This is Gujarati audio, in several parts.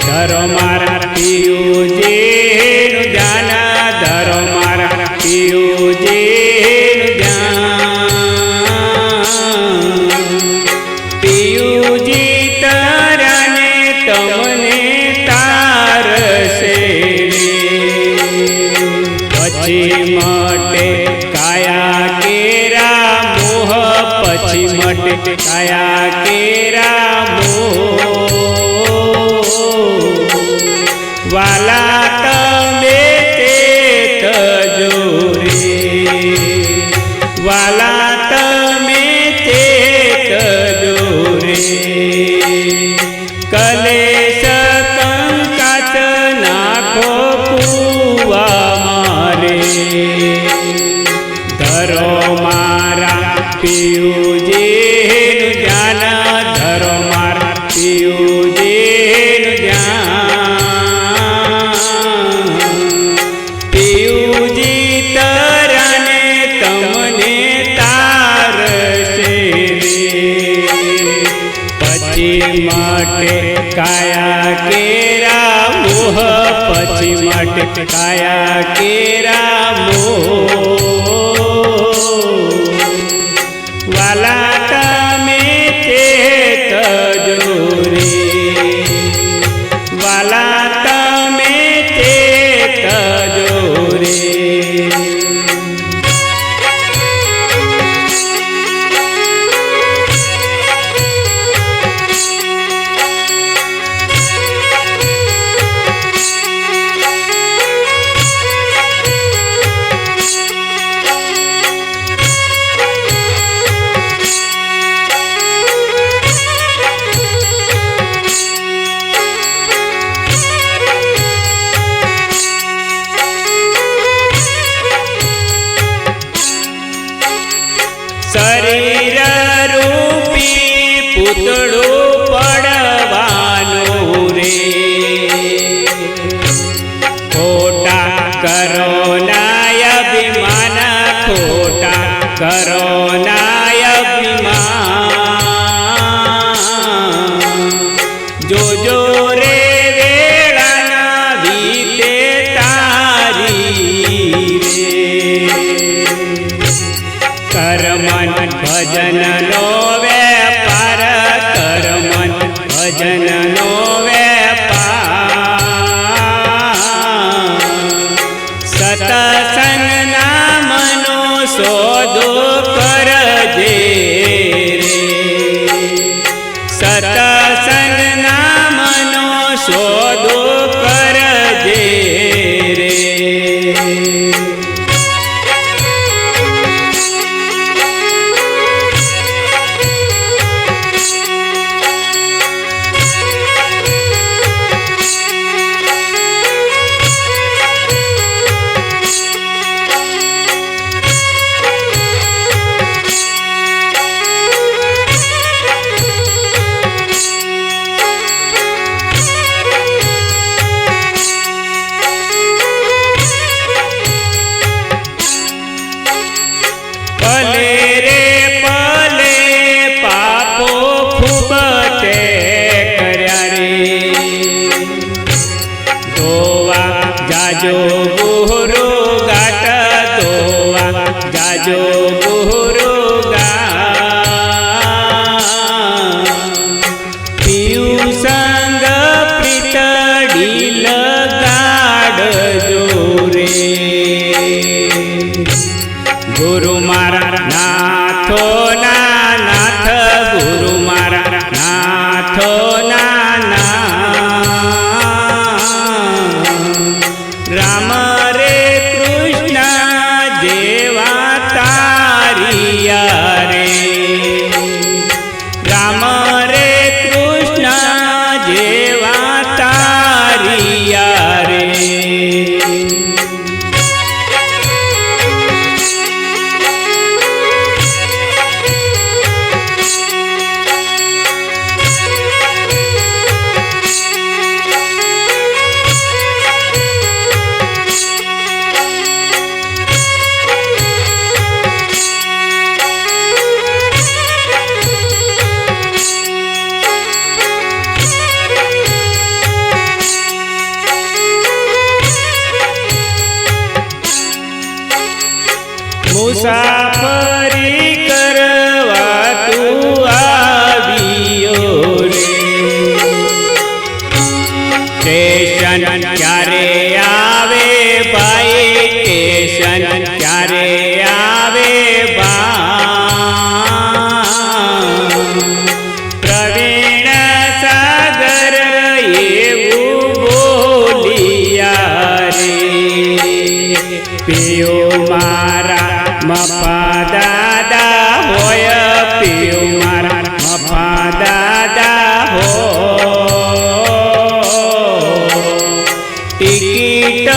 ધરો મારા પિયુજીનું ધ્યાન, ધરો મારા પિયુજીનું ધ્યાન. પિયુજી તરાને તમને તારશે પછી મટે કાયા કેરા મોહ, પછી મટે કાયા કેરા મોહ. વાલા તમે તે તજો રે, વાલા તમે તે તજો રે. કલેશ કંકાસ નાખો કુવા મારે, ધરો મારા પિયુજીનું ધ્યાન, ધરો મારા પિયુજીનું ધ્યાન. પિયુજી તરાને તમને તારશે પછી મટે કાયા કેરા મોહ, પછી મટે કાયા કેરા મોહ. વાલા તમે તે તજો રે, વાલા તમે તે તજો રે. શરીર રૂપી પૂતળું પડવાનું રે, ખોટા કરો નાય અભિમાન, ખોટા કરો નાય અભિમાન. જોજો રે વેળાના વીતે તારી રે, કરમન ભજનનો વેપાર, કરમન ભજનનો વેપાર. સતસંગ નામનો સોદો કરજે રે, સતસંગ નામનો સોદો કરજે રે. જાજો ગુરુ ગાટ, ધોવા જાજો ગુરુ ગાટ. પિયુ સંગ પ્રીતડી લગાડજો રે, ગુરુ મારા નાથો ના નાથ, ગુરુ મારા નાથો ના નાથ. રામ સ્ટેશન ક્યારે આવે ભાઈ સ્ટેશન ક્યારે આવે પ્રવીણ સાગર એવું બોલિયા રે પિયો મારા મફા દાદા હોય પિયો મારા મફા દાદા હો ટિકિટ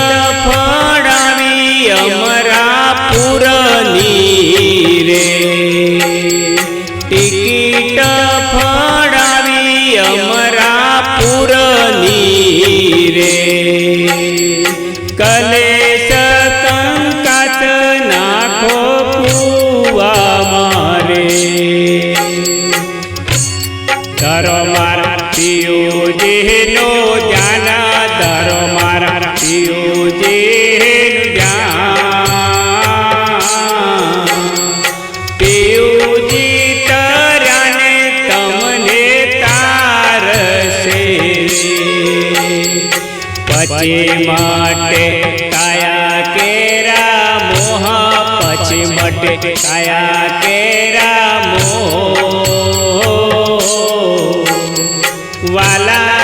ફળાવી અમરાપુરની રે ટિકિટ ફળાવી અમરાપુરની રે કલેશ કંકાસ નાખો કુવા મારે ધરો મારા પિયુજીનો જાના ધરો મારા પિયુજીનું જાન પિયુજી તર્યાને તમને તારશે પછી માટે કાયા કેરા મોહ પછી માટે કાયા કેરા મોહ વાલા